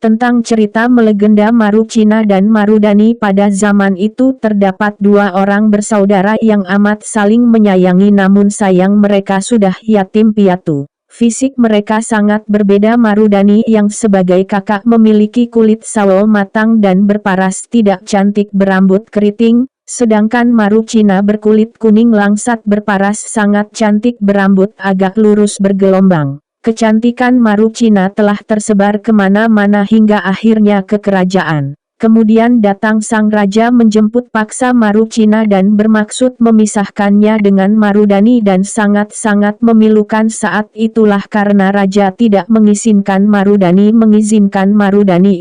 Tentang cerita melegenda Marukina dan Marudani. Pada zaman itu terdapat dua orang bersaudara yang amat saling menyayangi, namun sayang mereka sudah yatim piatu. Fisik mereka sangat berbeda. Marudani yang sebagai kakak memiliki kulit sawo matang dan berparas tidak cantik berambut keriting, sedangkan Marukina berkulit kuning langsat berparas sangat cantik berambut agak lurus bergelombang. Kecantikan Marukina telah tersebar kemana-mana hingga akhirnya ke kerajaan. Kemudian datang sang raja menjemput paksa Marukina dan bermaksud memisahkannya dengan Marudani dan sangat-sangat memilukan saat itulah karena raja tidak mengizinkan Marudani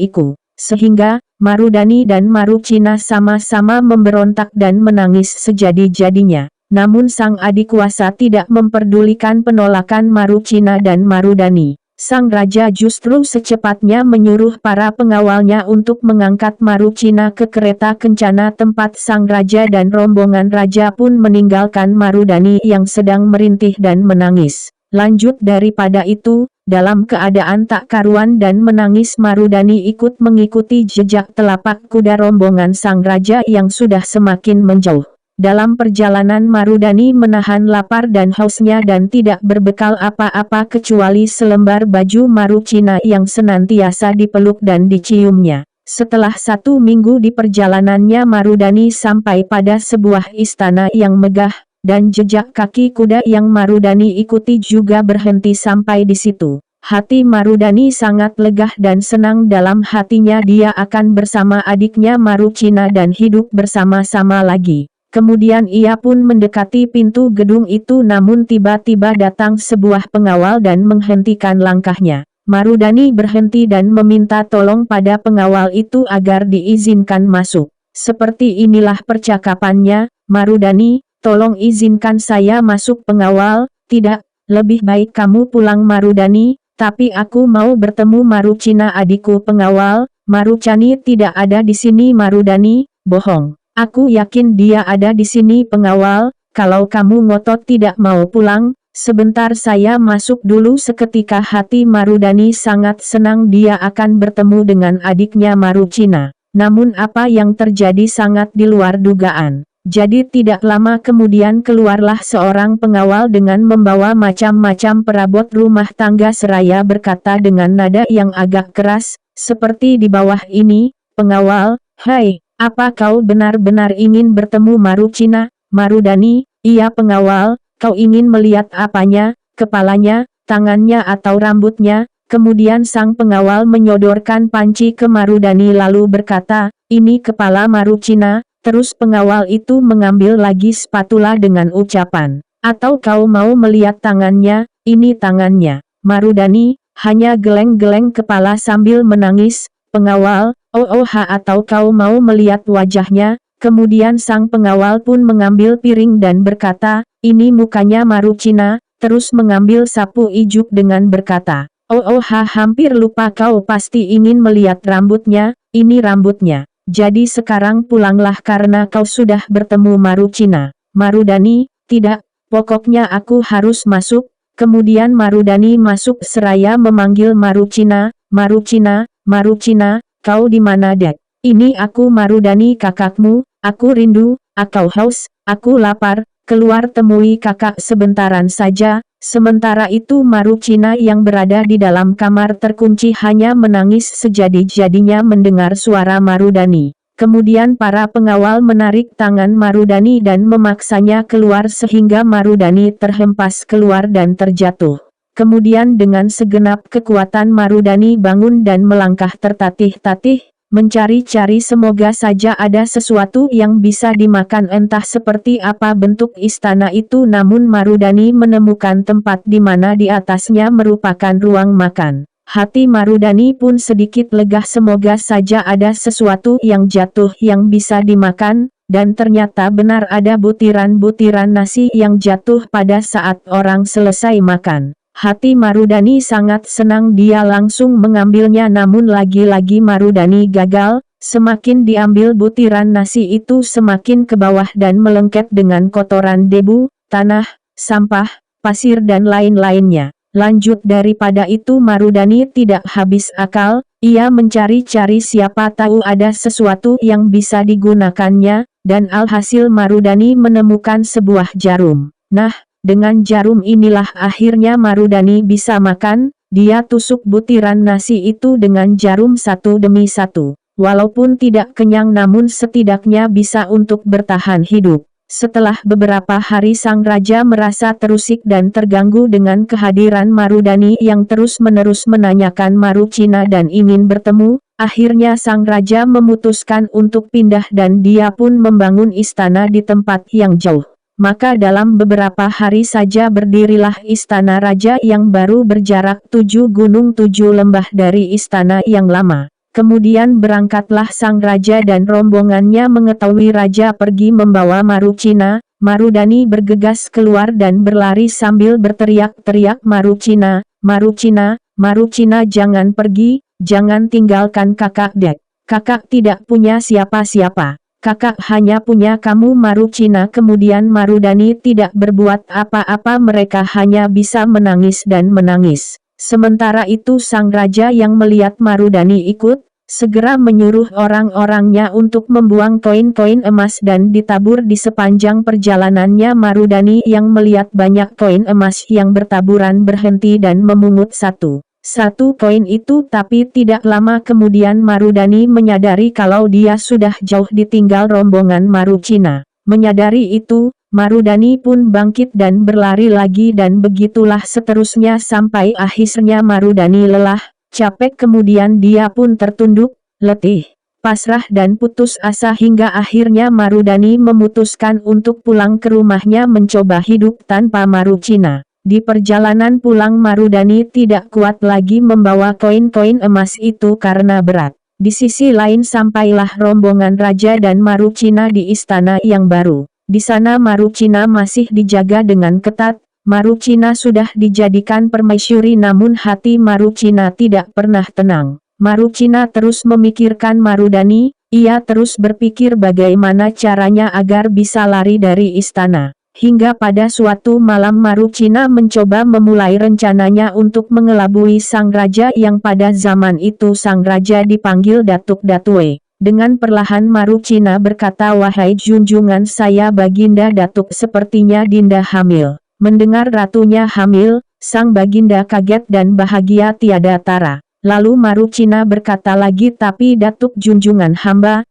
ikut. Sehingga, Marudani dan Marukina sama-sama memberontak dan menangis sejadi-jadinya. Namun sang adikuasa tidak memperdulikan penolakan Marukina dan Marudani. Sang raja justru secepatnya menyuruh para pengawalnya untuk mengangkat Marukina ke kereta kencana tempat sang raja dan rombongan raja pun meninggalkan Marudani yang sedang merintih dan menangis. Lanjut daripada itu, dalam keadaan tak karuan dan menangis Marudani ikut mengikuti jejak telapak kuda rombongan sang raja yang sudah semakin menjauh. Dalam perjalanan Marudani menahan lapar dan hausnya dan tidak berbekal apa-apa kecuali selembar baju Marukina yang senantiasa dipeluk dan diciumnya. Setelah 1 minggu di perjalanannya Marudani sampai pada sebuah istana yang megah, dan jejak kaki kuda yang Marudani ikuti juga berhenti sampai di situ. Hati Marudani sangat lega dan senang. Dalam hatinya dia akan bersama adiknya Marukina dan hidup bersama-sama lagi. Kemudian ia pun mendekati pintu gedung itu, namun tiba-tiba datang sebuah pengawal dan menghentikan langkahnya. Marudani berhenti dan meminta tolong pada pengawal itu agar diizinkan masuk. Seperti inilah percakapannya, "Marudani, tolong izinkan saya masuk." Pengawal, "Tidak, lebih baik kamu pulang Marudani, tapi aku mau bertemu Marukina adikku." Pengawal, "Marukani tidak ada di sini." Marudani, "Bohong. Aku yakin dia ada di sini." Pengawal, "Kalau kamu ngotot tidak mau pulang, sebentar saya masuk dulu." Seketika hati Marudani sangat senang dia akan bertemu dengan adiknya Marukina. Namun apa yang terjadi sangat di luar dugaan. Jadi tidak lama kemudian keluarlah seorang pengawal dengan membawa macam-macam perabot rumah tangga seraya berkata dengan nada yang agak keras, seperti di bawah ini. Pengawal, "Hai, apa kau benar-benar ingin bertemu Marukina?" Marudani, "Iya." Pengawal, "Kau ingin melihat apanya, kepalanya, tangannya atau rambutnya?" Kemudian sang pengawal menyodorkan panci ke Marudani lalu berkata, "Ini kepala Marukina." Terus pengawal itu mengambil lagi spatula dengan ucapan, "Atau kau mau melihat tangannya? Ini tangannya." Marudani hanya geleng-geleng kepala sambil menangis. Pengawal, atau kau mau melihat wajahnya?" Kemudian sang pengawal pun mengambil piring dan berkata, "Ini mukanya Marukina." Terus mengambil sapu ijuk dengan berkata, hampir lupa, kau pasti ingin melihat rambutnya. Ini rambutnya. Jadi sekarang pulanglah karena kau sudah bertemu Marukina." Marudani, "Tidak, pokoknya aku harus masuk." Kemudian Marudani masuk seraya memanggil Marukina, "Marukina, Marukina, kau di mana dek?" "Ini aku Marudani kakakmu, aku rindu, aku haus, aku lapar, keluar temui kakak sebentaran saja." Sementara itu Marukina yang berada di dalam kamar terkunci hanya menangis sejadi-jadinya mendengar suara Marudani. Kemudian para pengawal menarik tangan Marudani dan memaksanya keluar sehingga Marudani terhempas keluar dan terjatuh. Kemudian dengan segenap kekuatan Marudani bangun dan melangkah tertatih-tatih, mencari-cari semoga saja ada sesuatu yang bisa dimakan. Entah seperti apa bentuk istana itu, namun Marudani menemukan tempat di mana di atasnya merupakan ruang makan. Hati Marudani pun sedikit lega, semoga saja ada sesuatu yang jatuh yang bisa dimakan, dan ternyata benar ada butiran-butiran nasi yang jatuh pada saat orang selesai makan. Hati Marudani sangat senang, dia langsung mengambilnya, namun lagi-lagi Marudani gagal. Semakin diambil butiran nasi itu semakin ke bawah dan melengket dengan kotoran debu, tanah, sampah, pasir dan lain-lainnya. Lanjut daripada itu Marudani tidak habis akal, ia mencari-cari siapa tahu ada sesuatu yang bisa digunakannya, dan alhasil Marudani menemukan sebuah jarum. Nah, dengan jarum inilah akhirnya Marudani bisa makan, dia tusuk butiran nasi itu dengan jarum satu demi satu. Walaupun tidak kenyang namun setidaknya bisa untuk bertahan hidup. Setelah beberapa hari sang raja merasa terusik dan terganggu dengan kehadiran Marudani yang terus-menerus menanyakan Marukina dan ingin bertemu, akhirnya sang raja memutuskan untuk pindah dan dia pun membangun istana di tempat yang jauh. Maka dalam beberapa hari saja berdirilah istana raja yang baru berjarak 7 gunung 7 lembah dari istana yang lama. Kemudian berangkatlah sang raja dan rombongannya mengetahui raja pergi membawa Marukina. Marudani bergegas keluar dan berlari sambil berteriak-teriak Marukina, Marukina, Marukina jangan pergi, jangan tinggalkan kakak dek. Kakak tidak punya siapa-siapa. Kakak hanya punya kamu Marukina. Kemudian Marudani tidak berbuat apa-apa, mereka hanya bisa menangis dan menangis. Sementara itu sang raja yang melihat Marudani ikut, segera menyuruh orang-orangnya untuk membuang koin-koin emas dan ditabur di sepanjang perjalanannya. Marudani yang melihat banyak koin emas yang bertaburan berhenti dan memungut satu koin itu, tapi tidak lama kemudian Marudani menyadari kalau dia sudah jauh ditinggal rombongan Marukina. Menyadari itu, Marudani pun bangkit dan berlari lagi dan begitulah seterusnya sampai akhirnya Marudani lelah, capek, kemudian dia pun tertunduk, letih, pasrah dan putus asa hingga akhirnya Marudani memutuskan untuk pulang ke rumahnya mencoba hidup tanpa Marukina. Di perjalanan pulang Marudani tidak kuat lagi membawa koin-koin emas itu karena berat. Di sisi lain sampailah rombongan raja dan Marukina di istana yang baru. Di sana Marukina masih dijaga dengan ketat. Marukina sudah dijadikan permaisuri namun hati Marukina tidak pernah tenang. Marukina terus memikirkan Marudani, ia terus berpikir bagaimana caranya agar bisa lari dari istana. Hingga pada suatu malam Marukina mencoba memulai rencananya untuk mengelabui sang raja yang pada zaman itu sang raja dipanggil Datuk Datue. Dengan perlahan Marukina berkata, wahai junjungan saya Baginda Datuk, sepertinya Dinda hamil. Mendengar ratunya hamil, sang Baginda kaget dan bahagia tiada tara. Lalu Marukina berkata lagi, tapi Datuk junjungan hamba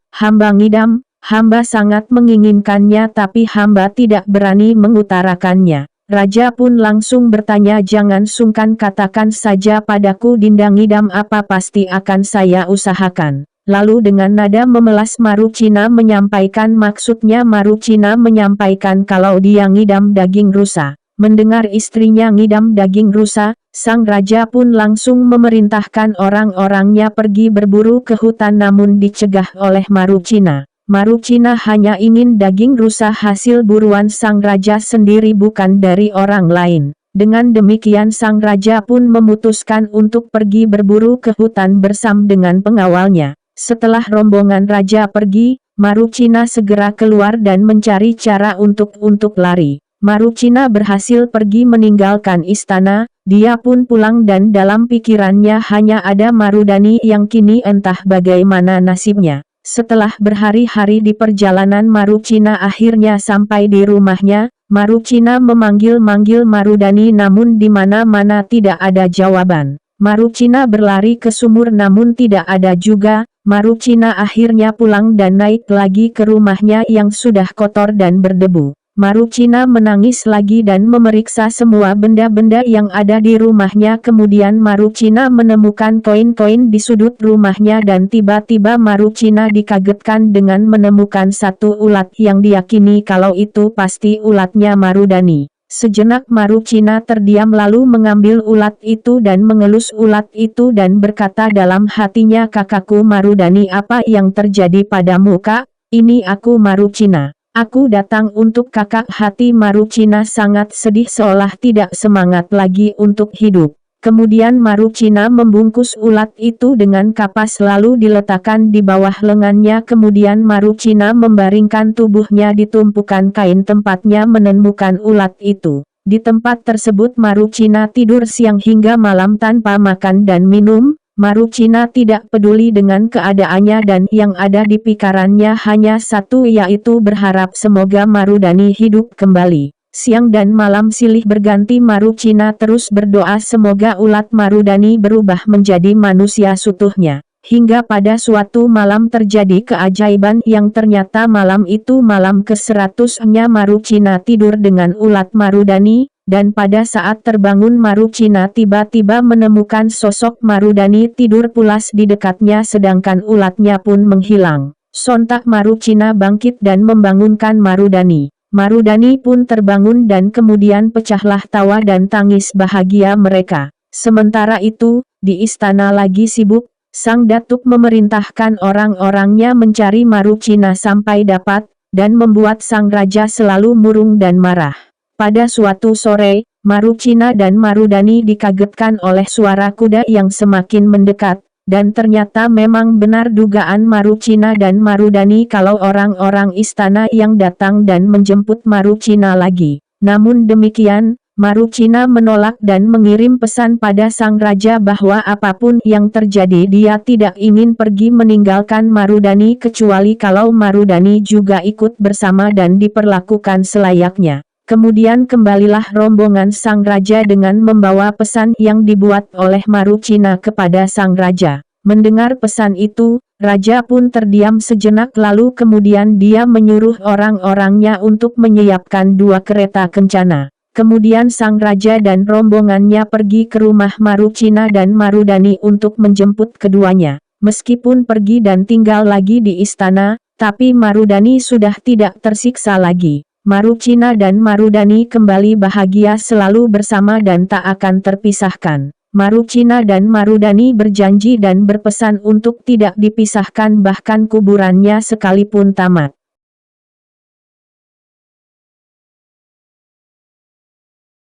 ngidam, hamba sangat menginginkannya tapi hamba tidak berani mengutarakannya. Raja pun langsung bertanya, jangan sungkan katakan saja padaku Dinda ngidam apa, pasti akan saya usahakan. Lalu dengan nada memelas Marukina menyampaikan maksudnya. Marukina menyampaikan kalau dia ngidam daging rusa. Mendengar istrinya ngidam daging rusa, sang raja pun langsung memerintahkan orang-orangnya pergi berburu ke hutan namun dicegah oleh Marukina. Marukina hanya ingin daging rusa hasil buruan sang raja sendiri bukan dari orang lain. Dengan demikian sang raja pun memutuskan untuk pergi berburu ke hutan bersama dengan pengawalnya. Setelah rombongan raja pergi, Marukina segera keluar dan mencari cara untuk lari. Marukina berhasil pergi meninggalkan istana, dia pun pulang dan dalam pikirannya hanya ada Marudani yang kini entah bagaimana nasibnya. Setelah berhari-hari di perjalanan Marukina akhirnya sampai di rumahnya. Marukina memanggil-manggil Marudani namun di mana-mana tidak ada jawaban. Marukina berlari ke sumur namun tidak ada juga. Marukina akhirnya pulang dan naik lagi ke rumahnya yang sudah kotor dan berdebu. Marukina menangis lagi dan memeriksa semua benda-benda yang ada di rumahnya. Kemudian Marukina menemukan koin-koin di sudut rumahnya dan tiba-tiba Marukina dikagetkan dengan menemukan satu ulat yang diyakini kalau itu pasti ulatnya Marudani. Sejenak Marukina terdiam lalu mengambil ulat itu dan mengelus ulat itu dan berkata dalam hatinya, kakakku Marudani, apa yang terjadi padamu kak? Ini aku Marukina. Aku datang untuk kakak. Hati Marukina sangat sedih seolah tidak semangat lagi untuk hidup. Kemudian Marukina membungkus ulat itu dengan kapas lalu diletakkan di bawah lengannya. Kemudian Marukina membaringkan tubuhnya di tumpukan kain tempatnya menemukan ulat itu. Di tempat tersebut Marukina tidur siang hingga malam tanpa makan dan minum. Marukina tidak peduli dengan keadaannya dan yang ada di pikirannya hanya satu, yaitu berharap semoga Marudani hidup kembali. Siang dan malam silih berganti Marukina terus berdoa semoga ulat Marudani berubah menjadi manusia seutuhnya. Hingga pada suatu malam terjadi keajaiban yang ternyata malam itu malam ke-100-nya Marukina tidur dengan ulat Marudani, dan pada saat terbangun Marukina tiba-tiba menemukan sosok Marudani tidur pulas di dekatnya sedangkan ulatnya pun menghilang. Sontak Marukina bangkit dan membangunkan Marudani. Marudani pun terbangun dan kemudian pecahlah tawa dan tangis bahagia mereka. Sementara itu, di istana lagi sibuk. Sang Datuk memerintahkan orang-orangnya mencari Marukina sampai dapat, dan membuat sang raja selalu murung dan marah. Pada suatu sore, Marukina dan Marudani dikagetkan oleh suara kuda yang semakin mendekat, dan ternyata memang benar dugaan Marukina dan Marudani kalau orang-orang istana yang datang dan menjemput Marukina lagi. Namun demikian, Marukina menolak dan mengirim pesan pada sang raja bahwa apapun yang terjadi dia tidak ingin pergi meninggalkan Marudani kecuali kalau Marudani juga ikut bersama dan diperlakukan selayaknya. Kemudian kembalilah rombongan sang raja dengan membawa pesan yang dibuat oleh Marukina kepada sang raja. Mendengar pesan itu, raja pun terdiam sejenak lalu kemudian dia menyuruh orang-orangnya untuk menyiapkan 2 kereta kencana. Kemudian sang raja dan rombongannya pergi ke rumah Marukina dan Marudani untuk menjemput keduanya. Meskipun pergi dan tinggal lagi di istana, tapi Marudani sudah tidak tersiksa lagi. Marukina dan Marudani kembali bahagia selalu bersama dan tak akan terpisahkan. Marukina dan Marudani berjanji dan berpesan untuk tidak dipisahkan bahkan kuburannya sekalipun tamat.